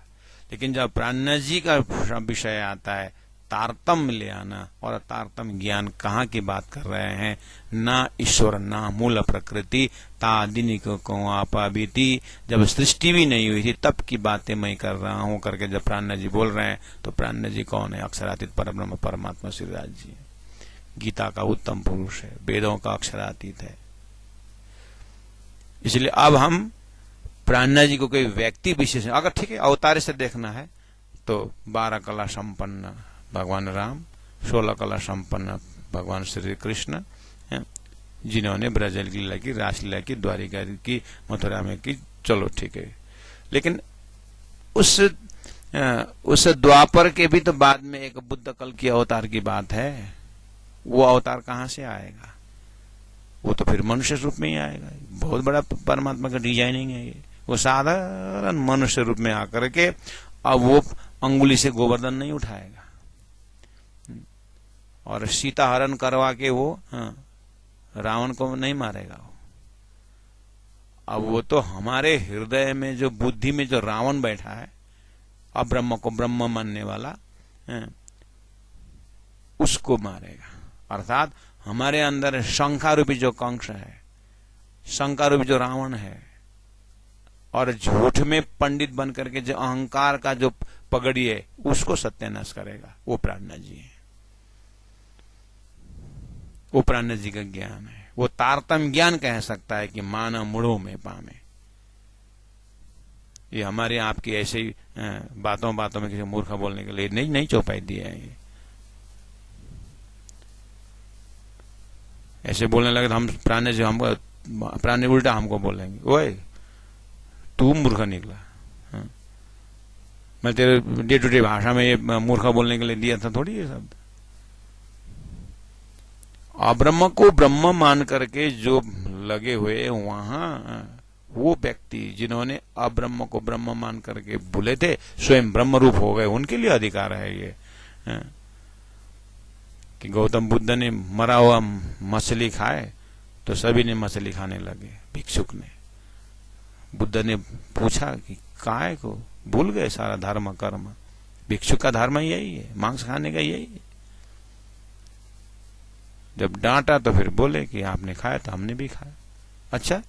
लेकिन जब प्राणनाथ जी का विषय आता है तारतम्य ले आना, और तारतम्य ज्ञान कहाँ की बात कर रहे हैं? ना ईश्वर ना मूल प्रकृति तादिनी को आपा बीती, जब सृष्टि भी नहीं हुई थी तब की बातें मैं कर रहा हूं करके जब प्राणनाथ जी बोल रहे हैं तो प्राणनाथ जी कौन है? अक्षरातीत परब्रह्म परमात्मा श्रीराज जी, गीता का उत्तम पुरुष है, वेदों का अक्षरातीत है। इसलिए अब हम प्राणनाथ जी को कोई व्यक्ति विशेष, अगर ठीक है अवतार से देखना है तो 12 कला संपन्न भगवान राम, 16 कला संपन्न भगवान श्री कृष्ण, जिन्होंने ब्रजल लीला की, रासलीला की, द्वारिका की, मथुरा में की, चलो ठीक है। लेकिन उस द्वापर के भी तो बाद में एक बुद्ध कल की अवतार की बात है। वो अवतार कहाँ से आएगा? वो तो फिर मनुष्य रूप में ही आएगा। बहुत बड़ा परमात्मा का डिजाइनिंग है ये। वो साधारण मनुष्य रूप में आकर के अब वो अंगुली से गोवर्धन नहीं उठाएगा और सीता हरण करवा के वो रावण को नहीं मारेगा। अब वो तो हमारे हृदय में जो बुद्धि में जो रावण बैठा है, अब ब्रह्म को ब्रह्म मानने वाला, उसको मारेगा। अर्थात हमारे अंदर शंका रूपी जो कंस है, शंका रूपी जो रावण है, और झूठ में पंडित बन करके जो अहंकार का जो पगड़ी है उसको सत्यानाश करेगा, वो प्राणनाथ जी है। वो प्राणनाथ जी का ज्ञान है, वो तारतम्य ज्ञान कह सकता है कि मानव मूढ़ों में पामे। ये हमारे आपकी ऐसे ही बातों बातों में किसी मूर्ख बोलने के लिए नहीं चौपाई दिया है। ये ऐसे बोलने लगे तो हम प्राणी से हमको प्राणी उल्टा हमको बोलेंगे, ओए तू मूर्ख निकला। मैं तेरे डे टू डे भाषा में ये मूर्ख बोलने के लिए दिया था थोड़ी ये शब्द। अब्रह्म को ब्रह्म मान करके जो लगे हुए वहां वो व्यक्ति जिन्होंने अब्रह्म को ब्रह्म मान करके भूले थे, स्वयं ब्रह्म रूप हो गए, उनके लिए अधिकार है ये कि गौतम बुद्ध ने मरा हुआ मछली खाए तो सभी ने मछली खाने लगे। भिक्षुक ने, बुद्ध ने पूछा कि काय को भूल गए सारा धर्म कर्म। भिक्षुक का धर्म यही है, मांस खाने का यही है। जब डांटा तो फिर बोले कि आपने खाया तो हमने भी खाया। अच्छा,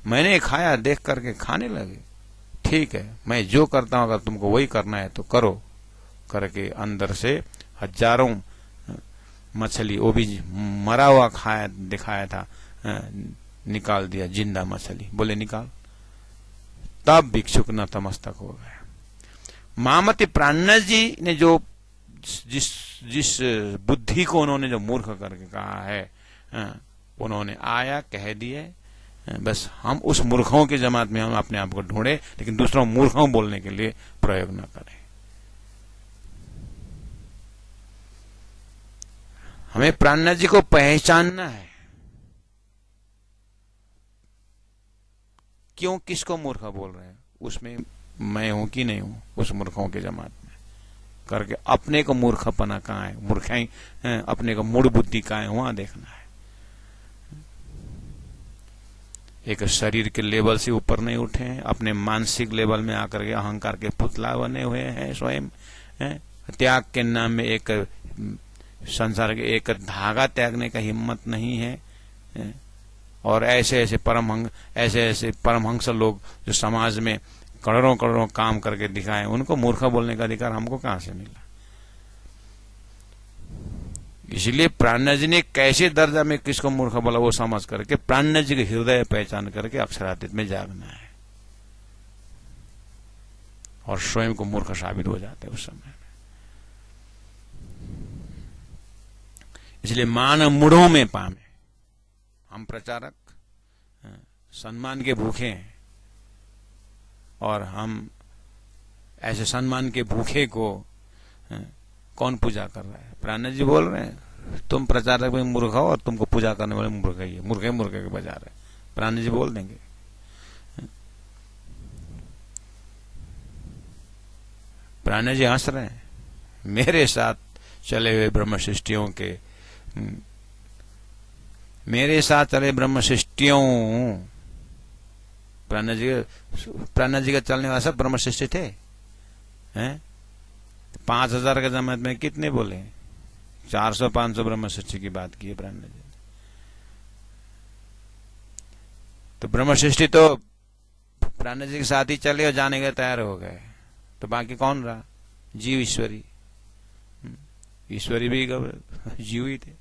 मैंने खाया देख करके खाने लगे, ठीक है, मैं जो करता हूं अगर तुमको वही करना है तो करो करके अंदर से हजारों मछली, वो भी मरा हुआ खाया दिखाया था, निकाल दिया जिंदा मछली, बोले निकाल। तब भिक्षुक नतमस्तक हो गए। महामती प्राणनाथ जी ने जो जिस बुद्धि को उन्होंने जो मूर्ख करके कहा है, उन्होंने आया कह दिए, बस हम उस मूर्खों की जमात में हम अपने आप को ढूंढे, लेकिन दूसरों मूर्खों बोलने के लिए प्रयोग न करें। हमें प्राणनाथ जी को पहचानना है। क्यों, किसको मूर्ख बोल रहे हैं, उसमें मैं हूं कि नहीं हूं, उस मूर्खों की जमात में करके अपने को मूर्खपना कहां है, मूर्खाई अपने को मूढ़ बुद्धि कहां है, वहां देखना है। एक शरीर के लेवल से ऊपर नहीं उठे हैं, अपने मानसिक लेवल में आकर के अहंकार के पुतला बने हुए हैं स्वयं। त्याग के नाम में एक संसार के एक धागा त्यागने का हिम्मत नहीं है। और ऐसे ऐसे परमहंस लोग जो समाज में करोड़ों करोड़ों काम करके दिखाए, उनको मूर्ख बोलने का अधिकार हमको कहां से मिला। इसलिए प्राणनाथ जी ने कैसे दर्जा में किसको मूर्ख बोला वो समझ करके प्राणनाथ जी के हृदय पहचान करके अक्षरातीत में जागना है, और स्वयं को मूर्ख साबित हो जाते उस समय में। इसलिए मान मूढ़ों में पामे। हम प्रचारक सम्मान के भूखे हैं, और हम ऐसे सम्मान के भूखे को कौन पूजा कर रहा है? प्राणनाथ जी बोल रहे हैं तुम प्रचारक में मूर्ख हो और तुमको पूजा करने वाले मूर्ख ही है, मूर्ख के बजा रहे। प्राणनाथ जी बोल देंगे। प्राणनाथ जी हंस रहे हैं। मेरे साथ चले हुए ब्रह्म शिष्टियों के, मेरे साथ चले ब्रह्म शिष्टियों, प्राणनाथ जी का चलने वाला सब ब्रह्म शिष्ट थे। 5000 के जमात में कितने बोले? 400-500 ब्रह्म शिष्ट की बात की है प्राणनाथ जी। तो ब्रह्म शिष्टि तो प्राणनाथ जी के साथ ही चले और जाने के तैयार हो गए, तो बाकी कौन रहा? जीव ईश्वरी। ईश्वरी भी जीव ही थे।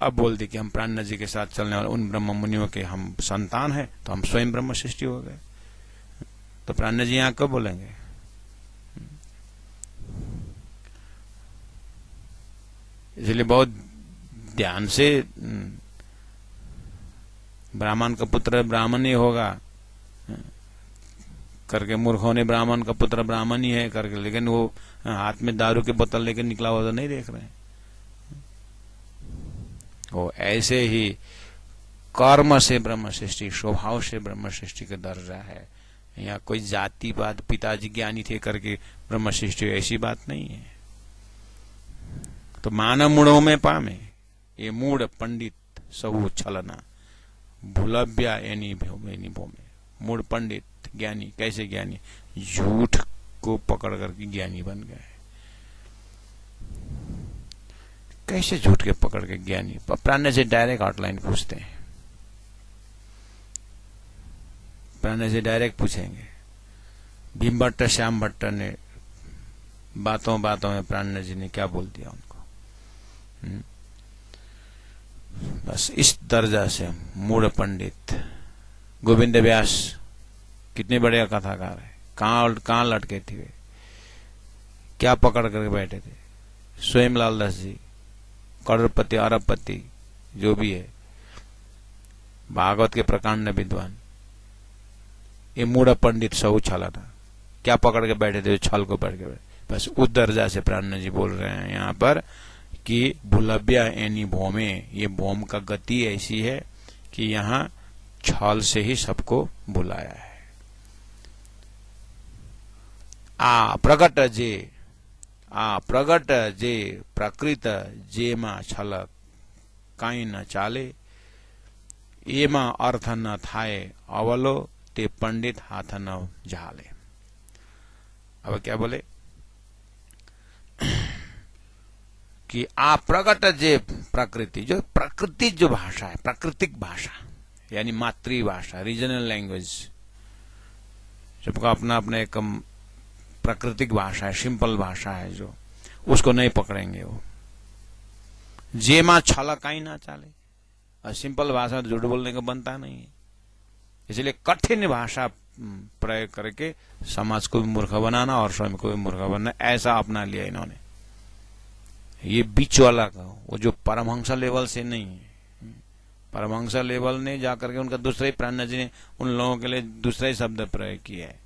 अब बोल दी कि हम प्राणनाथ जी के साथ चलने वाले उन ब्रह्म मुनियों के हम संतान हैं, तो हम स्वयं ब्रह्म शिष्टि हो गए। तो प्राणनाथ जी यहां कब बोलेंगे? इसलिए बहुत ध्यान से, ब्राह्मण का पुत्र ब्राह्मण ही होगा करके, मूर्खों ने ब्राह्मण का पुत्र ब्राह्मण ही है करके, लेकिन वो हाथ में दारू की बोतल लेकर निकला हुआ तो नहीं देख रहे हैं। वो ऐसे ही कर्म से ब्रह्म सृष्टि, स्वभाव से ब्रह्म सृष्टि का दर्जा है। यहाँ कोई जातिवाद, पिताजी ज्ञानी थे करके ब्रह्म सृष्टि, ऐसी बात नहीं है। तो मानव मूढ़ों में पामे, ये मूढ़ पंडित सबू छलना, भूलभ्या एनी भूमे। मूढ़ पंडित ज्ञानी, कैसे ज्ञानी? झूठ को पकड़ करके ज्ञानी बन गए। कैसे झूठ के पकड़ के ज्ञानी? प्राणनाथ से डायरेक्ट आउटलाइन पूछते हैं। प्राणनाथ से डायरेक्ट पूछेंगे। भीम भट्ट, श्याम भट्ट ने बातों बातों में प्राणनाथ जी ने क्या बोल दिया उनको? बस इस दर्जा से मूढ़ पंडित गोविंद व्यास कितने बड़े कथाकार है, कहां लटके थे वे, क्या पकड़ करके बैठे थे। स्वयं लाल दास जी, करोड़पति अरबपति जो भी है, भागवत के प्रकांड विद्वान, ये मूढ़ पंडित सब छला था, क्या पकड़ के बैठे थे, छल को पकड़ के बैठे। बस उस दर्जा से प्राण जी बोल रहे हैं यहाँ पर कि भूलभ्या एनी भौमे, ये भौम का गति ऐसी है कि यहाँ छल से ही सबको बुलाया है। प्रगट जे प्रकृत जेमा छल काई न चाले, एमा अर्थ न थाए अवलो ते पंडित हाथ न झाले। अब क्या बोले कि प्रगट जे प्रकृति, जो प्रकृति जो भाषा है, प्राकृतिक भाषा यानी मातृभाषा, रीजनल लैंग्वेज, सबका अपना अपना एक प्राकृतिक भाषा है, सिंपल भाषा है, जो उसको नहीं पकड़ेंगे वो। जेमा छला काई ना चाले, और सिंपल भाषा में झूठ बोलने को बनता नहीं है, इसलिए कठिन भाषा प्रयोग करके समाज को भी मूर्ख बनाना और स्वयं को भी मूर्ख बनाना, ऐसा अपना लिया इन्होंने। ये बीच वाला का, वो जो परमहंस लेवल से नहीं है, परमहंस लेवल ने जाकर के उनका दूसरा ही प्राण जी ने उन लोगों के लिए दूसरा ही शब्द प्रयोग किया है।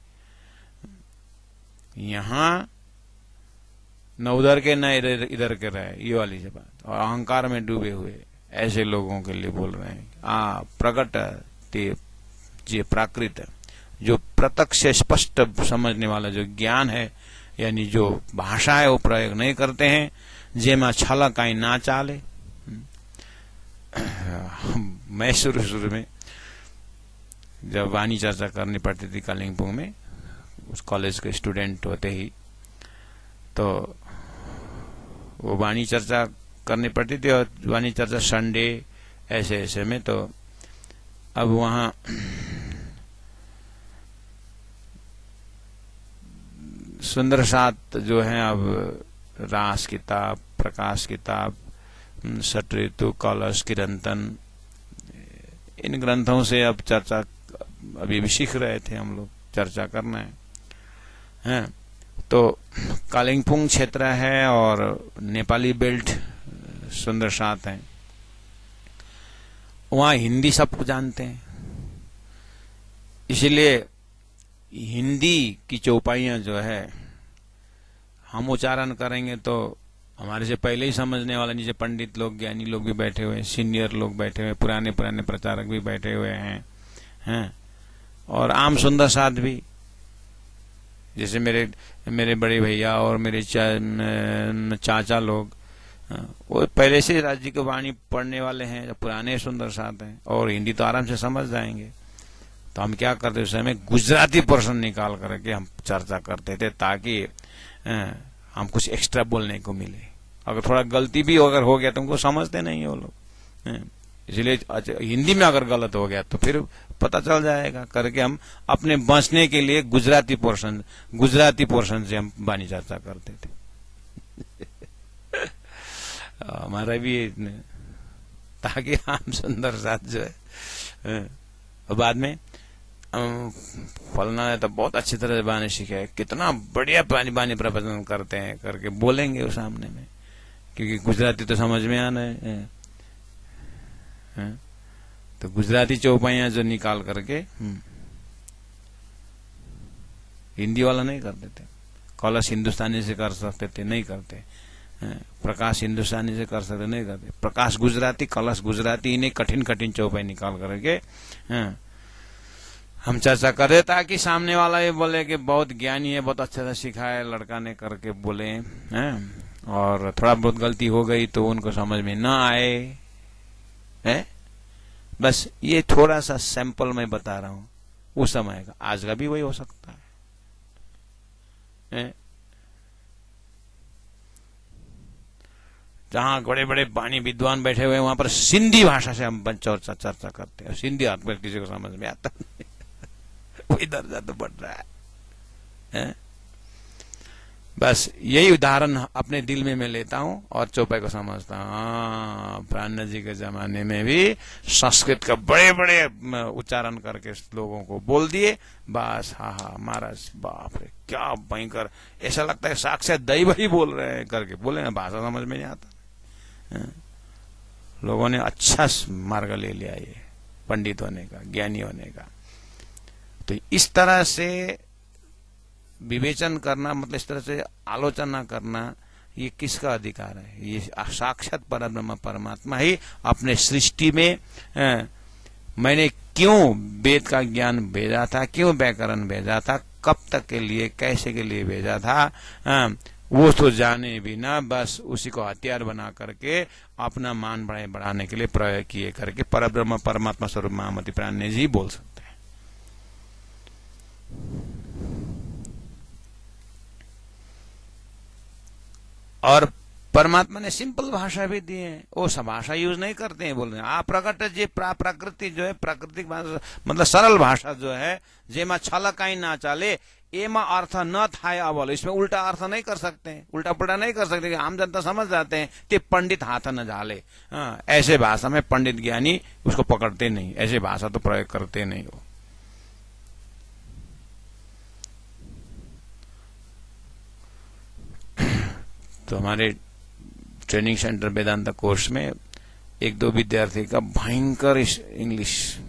यहां न उधर के न इधर के रहे, ये वाली से बात, और अहंकार में डूबे हुए ऐसे लोगों के लिए बोल रहे हैं। प्रगट ते जे प्राकृत, जो प्रत्यक्ष स्पष्ट समझने वाला जो ज्ञान है, यानी जो भाषा है वो प्रयोग नहीं करते हैं। जेमा छला काई ना चाले। मैं शुरू में जब वाणी चर्चा करनी पड़ती थी कालिंपोंग में, उस कॉलेज के स्टूडेंट होते ही, तो वो वाणी चर्चा करनी पड़ती थी, और वाणी चर्चा संडे ऐसे ऐसे में। तो अब वहां सुंदर सात जो है, अब रास किताब, प्रकाश किताब, षट ऋतु, कलश, किरंतन, इन ग्रंथों से अब चर्चा अभी भी सीख रहे थे हम लोग, चर्चा करना है। तो कालिंपोंग क्षेत्र है और नेपाली बेल्ट सुंदर सात है, वहां हिंदी सबको जानते हैं, इसलिए हिंदी की चौपाइयां जो है हम उच्चारण करेंगे तो हमारे से पहले ही समझने वाला, नीचे पंडित लोग, ज्ञानी लोग भी बैठे हुए हैं, सीनियर लोग बैठे हुए हैं, पुराने पुराने प्रचारक भी बैठे हुए हैं, और आम सुंदर साथ भी, जैसे मेरे बड़े भैया और मेरे चाचा लोग, वो पहले से राज्य की वाणी पढ़ने वाले हैं, पुराने सुंदर साथ हैं, और हिंदी तो आराम से समझ जाएंगे। तो हम क्या करते उस समय गुजराती पर्सन निकाल करके हम चर्चा करते थे, ताकि हम कुछ एक्स्ट्रा बोलने को मिले। अगर थोड़ा गलती भी अगर हो गया तो उनको समझते नहीं है वो लोग, इसलिए हिंदी में अगर गलत हो गया तो फिर पता चल जाएगा करके हम अपने बचने के लिए गुजराती पोर्शन से हम वाणी चर्चा करते थे। हमारा भी, ताकि हम सुंदर साथ जो है, बाद में फलना ने तो बहुत अच्छी तरह से बानी सीखा है, कितना बढ़िया बानी प्रवचन करते हैं करके बोलेंगे वो सामने में, क्योंकि गुजराती तो समझ में आना है। तो गुजराती चौपाइयां जो निकाल करके हिंदी वाला नहीं कर देते। कलश हिंदुस्तानी से कर सकते थे, नहीं करते। प्रकाश हिंदुस्तानी से कर सकते, नहीं करते। प्रकाश गुजराती, कलश गुजराती, इन्हें कठिन कठिन चौपाई निकाल करके हम चर्चा कर रहे, ताकि सामने वाला ये बोले कि बहुत ज्ञानी है, बहुत अच्छा से सिखाया लड़का ने करके बोले हैं, और थोड़ा बहुत गलती हो गई तो उनको समझ में ना आए है। बस ये थोड़ा सा सैंपल मैं बता रहा हूं उस समय का, आज का भी वही हो सकता है। जहां बड़े बड़े बानी विद्वान बैठे हुए हैं, वहां पर सिंधी भाषा से हम चर्चा करते हैं, सिंधी हाथ पर किसी को समझ में आता नहीं। वही दर्जा तो बढ़ रहा है। बस यही उदाहरण अपने दिल में मैं लेता हूं और चौपाई को समझता हूं। हाँ, प्राण जी के जमाने में भी संस्कृत का बड़े बड़े उच्चारण करके लोगों को बोल दिए। बस हाँ हाँ महाराज, बाप रे क्या भयंकर, ऐसा लगता है साक्षात दैव ही बोल रहे हैं करके बोले ना, भाषा समझ में नहीं आता। लोगों ने अच्छा मार्ग ले लिया ये पंडित होने का, ज्ञानी होने का। तो इस तरह से विवेचन करना, मतलब इस तरह से आलोचना करना, ये किसका अधिकार है? ये साक्षात परब्रह्म परमात्मा ही अपने सृष्टि में मैंने क्यों वेद का ज्ञान भेजा था, क्यों व्याकरण भेजा था, कब तक के लिए, कैसे के लिए भेजा था, वो तो जाने बिना बस उसी को हथियार बना करके अपना मान बढ़ाने के लिए प्रयोग किए करके परब्रह्म परमात्मा स्वरूप महामति प्राण जी बोल सकते हैं। और परमात्मा ने सिंपल भाषा भी दी है, वो सब भाषा यूज नहीं करते हैं, बोल रहे हैं प्रकट जे प्रकृति जो है, प्राकृतिक भाषा मतलब सरल भाषा जो है, जेमा छल कहीं ना चाले, एमा अर्थ न थाए अबल, इसमें उल्टा अर्थ नहीं कर सकते, उल्टा पुल्टा नहीं कर सकते, आम जनता समझ जाते हैं। ते पंडित हाथ न झाले, ऐसे भाषा में पंडित ज्ञानी उसको पकड़ते नहीं, ऐसे भाषा तो प्रयोग करते नहीं हो। तो हमारे ट्रेनिंग सेंटर वेदांता कोर्स में एक दो विद्यार्थी का भयंकर इंग्लिश,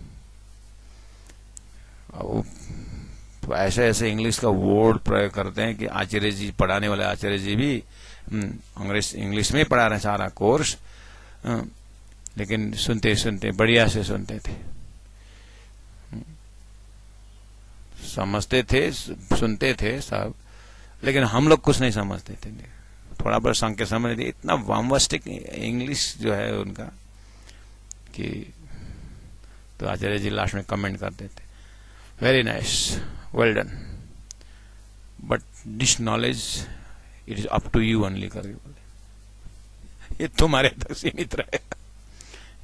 ऐसे ऐसे इंग्लिश का वर्ड प्रयोग करते हैं कि आचार्य जी, पढ़ाने वाले आचार्य जी भी इंग्लिश में पढ़ा रहे सारा कोर्स, लेकिन सुनते सुनते बढ़िया से सुनते थे, समझते थे, सुनते थे सब, लेकिन हम लोग कुछ नहीं समझते थे। थोड़ा बहुत संकेत समझ थे, इतना वामवस्टिक इंग्लिश जो है उनका कि तो आचार्य जी लास्ट में कमेंट करते थे, very nice, well done, but this knowledge it is up to you only करके बोले, ये तुम्हारे तक सीमित रहेगा,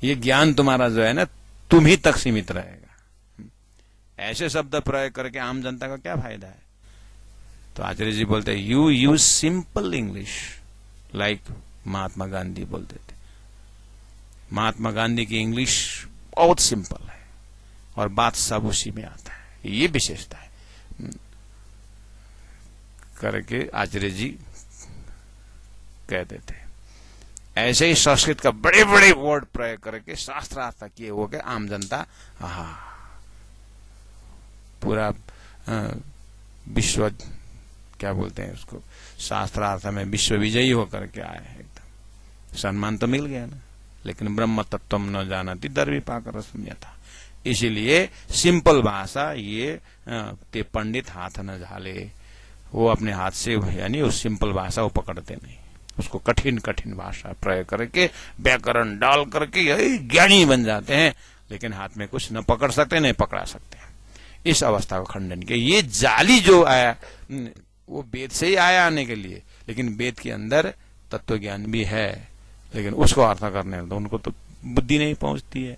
ये ज्ञान तुम्हारा जो है ना तुम ही तक सीमित रहेगा। ऐसे शब्द प्रयोग करके आम जनता का क्या फायदा है? तो आचार्य जी बोलते हैं you use simple English, like Mahatma Gandhi बोलते थे। महात्मा गांधी की इंग्लिश बहुत सिंपल है और बात सब उसी में आता है, ये विशेषता है करके आचार्य जी कहते थे। ऐसे ही संस्कृत का बड़े बड़े वर्ड प्रयोग करके शास्त्रार्थ किए हो गए, आम जनता पूरा विश्व क्या बोलते हैं उसको, शास्त्रार्थ में विश्व विजयी होकर के आए, एकदम सम्मान तो मिल गया ना, लेकिन ब्रह्म तत्व न जानती दर भी पाकर था। इसीलिए सिंपल भाषा ये ते पंडित हाथ न झाले, वो अपने हाथ से यानी उस सिंपल भाषा वो पकड़ते नहीं, उसको कठिन कठिन भाषा प्रयोग करके व्याकरण डाल करके यही ज्ञानी बन जाते हैं, लेकिन हाथ में कुछ न पकड़ सकते नहीं पकड़ा सकते। इस अवस्था को खंडन किया। ये जाली जो आया वो वेद से ही आया आने के लिए, लेकिन वेद के अंदर तत्व ज्ञान भी है, लेकिन उसको अर्थ करने तो उनको तो बुद्धि नहीं पहुंचती है।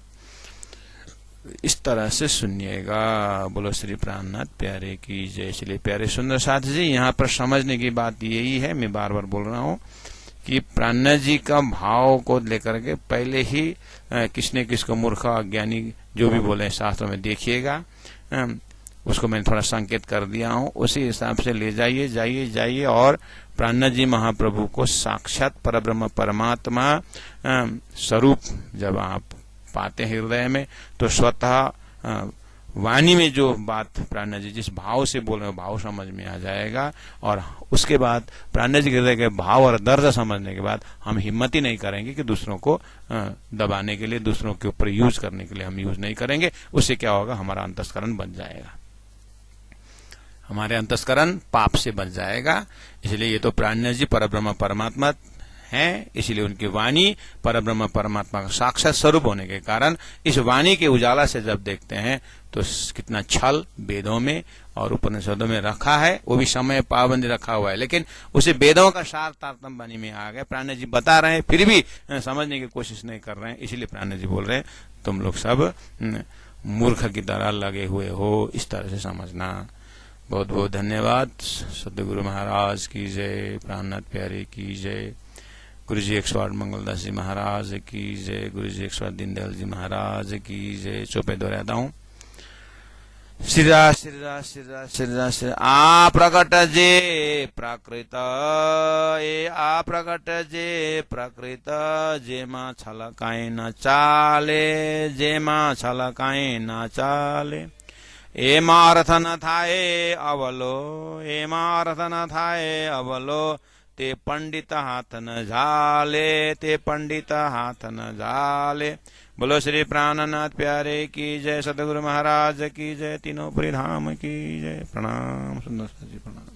इस तरह से सुनिएगा। बोलो श्री प्राणनाथ प्यारे की जय। इसलिए प्यारे सुंदर साथी जी, यहाँ पर समझने की बात यही है, मैं बार बार बोल रहा हूँ कि प्राणनाथ जी का भाव को लेकर के पहले ही किसने किसको मूर्ख अज्ञानी जो भी बोले शास्त्रों में देखिएगा, उसको मैंने थोड़ा संकेत कर दिया हूं, उसी हिसाब से ले जाइए जाइए जाइए और प्राणनाथ जी महाप्रभु को साक्षात परब्रह्म परमात्मा स्वरूप जब आप पाते हैं हृदय में, तो स्वतः वाणी में जो बात प्राणनाथ जी जिस भाव से बोल रहे हैं भाव समझ में आ जाएगा। और उसके बाद प्राणनाथ जी के हृदय के भाव और दर्द समझने के बाद हम हिम्मत ही नहीं करेंगे कि दूसरों को दबाने के लिए, दूसरों के ऊपर यूज करने के लिए हम यूज नहीं करेंगे। उससे क्या होगा, हमारा अंतस्करण बन जाएगा, हमारे अंतस्करण पाप से बच जाएगा। इसलिए ये तो प्राणनाथ जी परब्रह्म परमात्मा हैं, इसलिए उनकी वाणी परब्रह्म परमात्मा का साक्षात स्वरूप होने के कारण इस वाणी के उजाला से जब देखते हैं तो कितना छल वेदों में और उपनिषदों में रखा है, वो भी समय पाबंदी रखा हुआ है, लेकिन उसे वेदों का सार तारतम्य वाणी में आ गया। प्राणनाथ जी बता रहे हैं, फिर भी समझने की कोशिश नहीं कर रहे हैं। इसलिए प्राणनाथ जी बोल रहे हैं तुम लोग सब मूर्ख की तरह लगे हुए हो, इस तरह से समझना। बहुत बहुत धन्यवाद। सदगुरु महाराज की जय, प्राणनाथ प्यारे की जय, गुरु जी 108 मंगलदास जी महाराज की जय, गुरु जी 108 दीनदयाल जी महाराज की जय। चौपे दोहराता हूँ। श्रीरा श्रीरा श्रीरा श्रीरा श्री आ प्रकट जे प्राकृत, ए आ प्रकट जे प्राकृत, जेमा छलकाए न चाले, जेमा छलकाए न चाले, एमा अर्थ न थाए अवलो, एमा अर्थ न थाए अवलो, ते पंडित हाथ न झाले, ते पंडित हाथ न झाले। बोलो श्री प्राणनाथ प्यारे की जय, सदगुरु महाराज की जय, तीनों पुरी धाम की जय। प्रणाम सुंदर जी, प्रणाम।